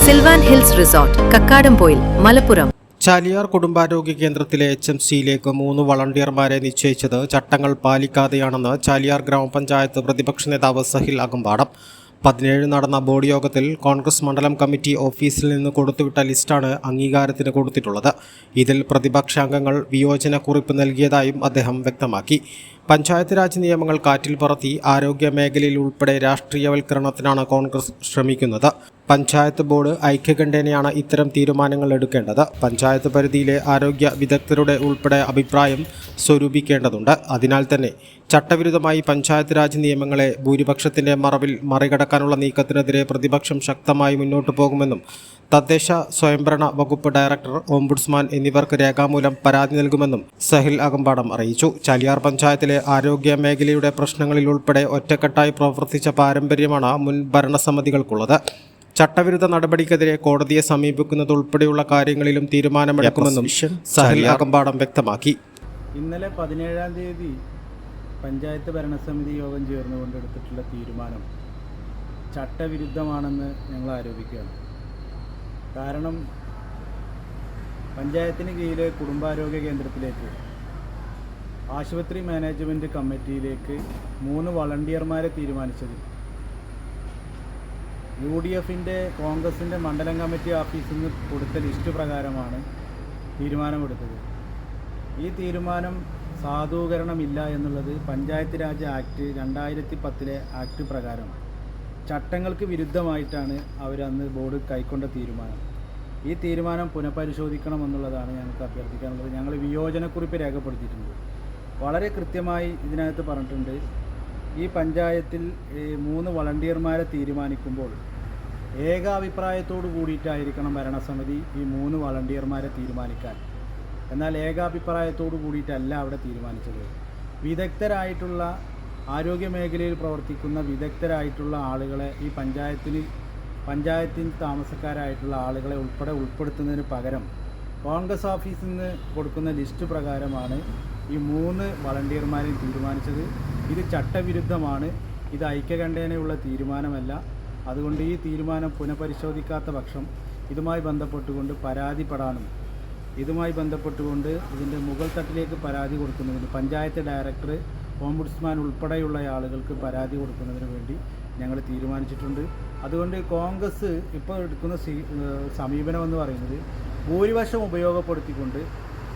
Silvan Hills resort, Kakkadampoyil, Malappuram. Chaliyar കുടുംബാരോഗ്യ കേന്ദ്രത്തിലെ HMCയിലേക്ക് 3 വളണ്ടിയർമാരെ നിശ്ചയിച്ചത് ചട്ടങ്ങൾ പാലിക്കാതെയാണെന്ന് ചാലിയാർ ഗ്രാമപഞ്ചായത്ത് പ്രതിപക്ഷ നേതാവ് സഹിൽ അകമ്പാടം. 17 നടന്ന ബോർഡ് യോഗത്തിൽ കോൺഗ്രസ് മണ്ഡലം കമ്മിറ്റി ഓഫീസിൽ നിന്ന് കൊടുത്തുവിട്ട ലിസ്റ്റാണ് അംഗീകാരത്തിന് കൊടുത്തിട്ടുള്ളത്. ഇതിൽ പ്രതിപക്ഷാംഗങ്ങൾ വിയോജനക്കുറിപ്പ് നൽകിയതായും അദ്ദേഹം വ്യക്തമാക്കി. പഞ്ചായത്ത് രാജ് നിയമങ്ങൾ കാറ്റിൽ പറത്തി ആരോഗ്യ മേഖലയിൽ ഉൾപ്പെടെ രാഷ്ട്രീയവൽക്കരണത്തിനാണ് കോൺഗ്രസ് ശ്രമിക്കുന്നത്. പഞ്ചായത്ത് ബോർഡ് ഐക്യകണ്ഠേനയാണ് ഇത്തരം തീരുമാനങ്ങൾ എടുക്കേണ്ടത്. പഞ്ചായത്ത് പരിധിയിലെ ആരോഗ്യ വിദഗ്ധരുടെ ഉൾപ്പെടെ അഭിപ്രായം സ്വരൂപിക്കേണ്ടതുണ്ട്. അതിനാൽ തന്നെ ചട്ടവിരുദ്ധമായി പഞ്ചായത്ത് രാജ് നിയമങ്ങളെ ഭൂരിപക്ഷത്തിന്റെ മറവിൽ മറികടക്കാനുള്ള നീക്കത്തിനെതിരെ പ്രതിപക്ഷം ശക്തമായി മുന്നോട്ടു പോകുമെന്നും തദ്ദേശ സ്വയംഭരണ വകുപ്പ് ഡയറക്ടർ, ഓംബുഡ്സ്മാൻ എന്നിവർക്ക് രേഖാമൂലം പരാതി നൽകുമെന്നും സഹിൽ അകമ്പാടം അറിയിച്ചു. ചാലിയാർ പഞ്ചായത്തിലെ ആരോഗ്യ മേഖലയുടെ പ്രശ്നങ്ങളിൽ ഉൾപ്പെടെ ഒറ്റക്കെട്ടായി പ്രവർത്തിച്ച പാരമ്പര്യമാണ് മുൻ ഭരണസമിതികൾക്കുള്ളത്. ചട്ടവിരുദ്ധ നടപടിക്കെതിരെ കോടതിയെ സമീപിക്കുന്നതുൾപ്പെടെയുള്ള കാര്യങ്ങളിലും തീരുമാനമെടുക്കുമെന്നും സഹിൽ അകമ്പാടം വ്യക്തമാക്കി. ഇന്നലെ 17-ാം തീയതി പഞ്ചായത്ത് ഭരണസമിതി യോഗം ചേർന്നുകൊണ്ടെടുത്തിട്ടുള്ള തീരുമാനം ചട്ടവിരുദ്ധമാണെന്ന് ഞങ്ങൾ ആരോപിക്കുകയാണ്. കാരണം പഞ്ചായത്തിന് കീഴിലെ കുടുംബാരോഗ്യ കേന്ദ്രത്തിലേക്ക് ആശുപത്രി മാനേജ്മെൻറ്റ് കമ്മിറ്റിയിലേക്ക് 3 വളണ്ടിയർമാരെ തീരുമാനിച്ചത് UDFിൻ്റെ കോൺഗ്രസിൻ്റെ മണ്ഡലം കമ്മിറ്റി ഓഫീസിൽ നിന്ന് കൊടുത്ത ലിസ്റ്റ് പ്രകാരമാണ് തീരുമാനമെടുത്തത്. ഈ തീരുമാനം സാധൂകരണമില്ല എന്നുള്ളത് പഞ്ചായത്ത് രാജ് ആക്ട് 2010 ആക്ട് പ്രകാരം ചട്ടങ്ങൾക്ക് വിരുദ്ധമായിട്ടാണ് അവരന്ന് ബോർഡ് കൈക്കൊണ്ട തീരുമാനം. ഈ തീരുമാനം പുനഃപരിശോധിക്കണമെന്നുള്ളതാണ് ഞങ്ങൾക്ക് അഭ്യർത്ഥിക്കാനുള്ളത്. ഞങ്ങൾ വിയോജനക്കുറിപ്പ് രേഖപ്പെടുത്തിയിട്ടുണ്ട്. വളരെ കൃത്യമായി ഇതിനകത്ത് പറഞ്ഞിട്ടുണ്ട്, ഈ പഞ്ചായത്തിൽ 3 വളണ്ടിയർമാരെ തീരുമാനിക്കുമ്പോൾ ഏകാഭിപ്രായത്തോടു കൂടിയിട്ടായിരിക്കണം ഭരണസമിതി ഈ 3 വളണ്ടിയർമാരെ തീരുമാനിക്കാൻ. എന്നാൽ ഏകാഭിപ്രായത്തോടു കൂടിയിട്ടല്ല അവിടെ തീരുമാനിച്ചത്. വിദഗ്ധരായിട്ടുള്ള ആരോഗ്യ മേഖലയിൽ പ്രവർത്തിക്കുന്ന വിദഗ്ധരായിട്ടുള്ള ആളുകളെ ഈ പഞ്ചായത്തിന് താമസക്കാരായിട്ടുള്ള ആളുകളെ ഉൾപ്പെടുത്തുന്നതിന് പകരം കോൺഗ്രസ് ഓഫീസിൽ നിന്ന് കൊടുക്കുന്ന ലിസ്റ്റ് പ്രകാരമാണ് ഈ 3 വളണ്ടിയർമാരെയും തീരുമാനിച്ചത്. ഇത് ചട്ടവിരുദ്ധമാണ്. ഇത് ഐക്യകണ്ഠേനയുള്ള തീരുമാനമല്ല. അതുകൊണ്ട് ഈ തീരുമാനം പുനഃപരിശോധിക്കാത്ത പക്ഷം ഇതുമായി ബന്ധപ്പെട്ടുകൊണ്ട് പരാതിപ്പെടാനും ഇതുമായി ബന്ധപ്പെട്ടുകൊണ്ട് ഇതിൻ്റെ മുകൾ തട്ടിലേക്ക് പരാതി കൊടുക്കുന്നതിന് പഞ്ചായത്ത് ഡയറക്ടർ, ഓംബുഡ്സ്മാൻ ഉൾപ്പെടെയുള്ള ആളുകൾക്ക് പരാതി കൊടുക്കുന്നതിന് വേണ്ടി ഞങ്ങൾ തീരുമാനിച്ചിട്ടുണ്ട്. അതുകൊണ്ട് കോൺഗ്രസ് ഇപ്പോൾ എടുക്കുന്ന സമീപനം എന്ന് പറയുന്നത് ഭൂരിപക്ഷം ഉപയോഗപ്പെടുത്തിക്കൊണ്ട്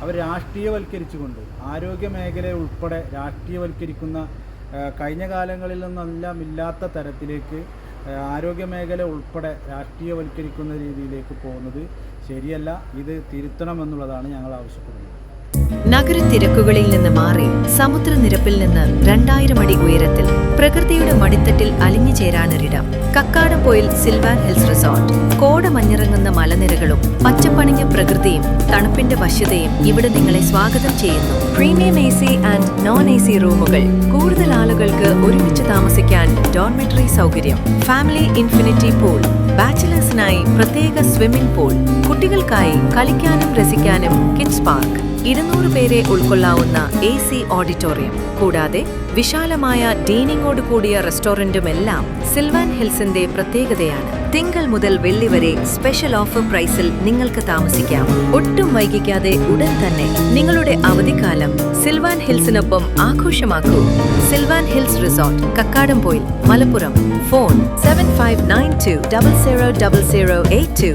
അവർ രാഷ്ട്രീയവൽക്കരിച്ചുകൊണ്ട് ആരോഗ്യ മേഖലയെ ഉൾപ്പെടെ രാഷ്ട്രീയവൽക്കരിക്കുന്ന കഴിഞ്ഞ കാലങ്ങളിൽ നിന്നെല്ലാം ഇല്ലാത്ത തരത്തിലേക്ക് ആരോഗ്യ മേഖല ഉൾപ്പെടെ രാഷ്ട്രീയവൽക്കരിക്കുന്ന രീതിയിലേക്ക് പോകുന്നത് ശരിയല്ല. ഇത് തിരുത്തണമെന്നുള്ളതാണ് ഞങ്ങൾ ആവശ്യപ്പെടുന്നത്. നഗരത്തിരക്കുകളിൽ നിന്ന് മാറി സമുദ്രനിരപ്പിൽ നിന്ന് 2000 അടി ഉയരത്തിൽ പ്രകൃതിയുടെ മടിത്തട്ടിൽ അലിഞ്ഞു ചേരാനൊരിടം. Kakkadampoyil Sylvan Hills resort. കോടമഞ്ഞിറങ്ങുന്ന മലനിരകളും പച്ചപ്പണിഞ്ഞ പ്രകൃതിയും തണുപ്പിന്റെ വശ്യതയും ഇവിടെ നിങ്ങളെ സ്വാഗതം ചെയ്യുന്നു. പ്രീമിയം AC ആൻഡ് non-AC റൂമുകൾ. കൂടുതൽ ആളുകൾക്ക് ഒരുമിച്ച് താമസിക്കാൻ ഡോർമെറ്ററി സൗകര്യം. Family infinity pool. ബാച്ചിലേഴ്സിനായി പ്രത്യേക സ്വിമ്മിംഗ് പൂൾ. കുട്ടികൾക്കായി കളിക്കാനും രസിക്കാനും കിഡ്സ് പാർക്ക്. 200 പേരെ ഉൾക്കൊള്ളാവുന്ന AC ഓഡിറ്റോറിയം. കൂടാതെ വിശാലമായ ഡൈനിങ്ങോട് കൂടിയ റെസ്റ്റോറന്റുമെല്ലാം സിൽവാൻ ഹിൽസിന്റെ പ്രത്യേകതയാണ്. തിങ്കൾ മുതൽ വെള്ളി വരെ സ്പെഷ്യൽ ഓഫർ പ്രൈസിൽ നിങ്ങൾക്ക് താമസിക്കാം. ഒട്ടും വൈകിക്കാതെ ഉടൻ തന്നെ നിങ്ങളുടെ അവധിക്കാലം സിൽവാൻ ഹിൽസിനൊപ്പം ആഘോഷമാക്കൂ. Sylvan Hills resort, Kakkadampoyil, Malappuram. Phone 7592000082.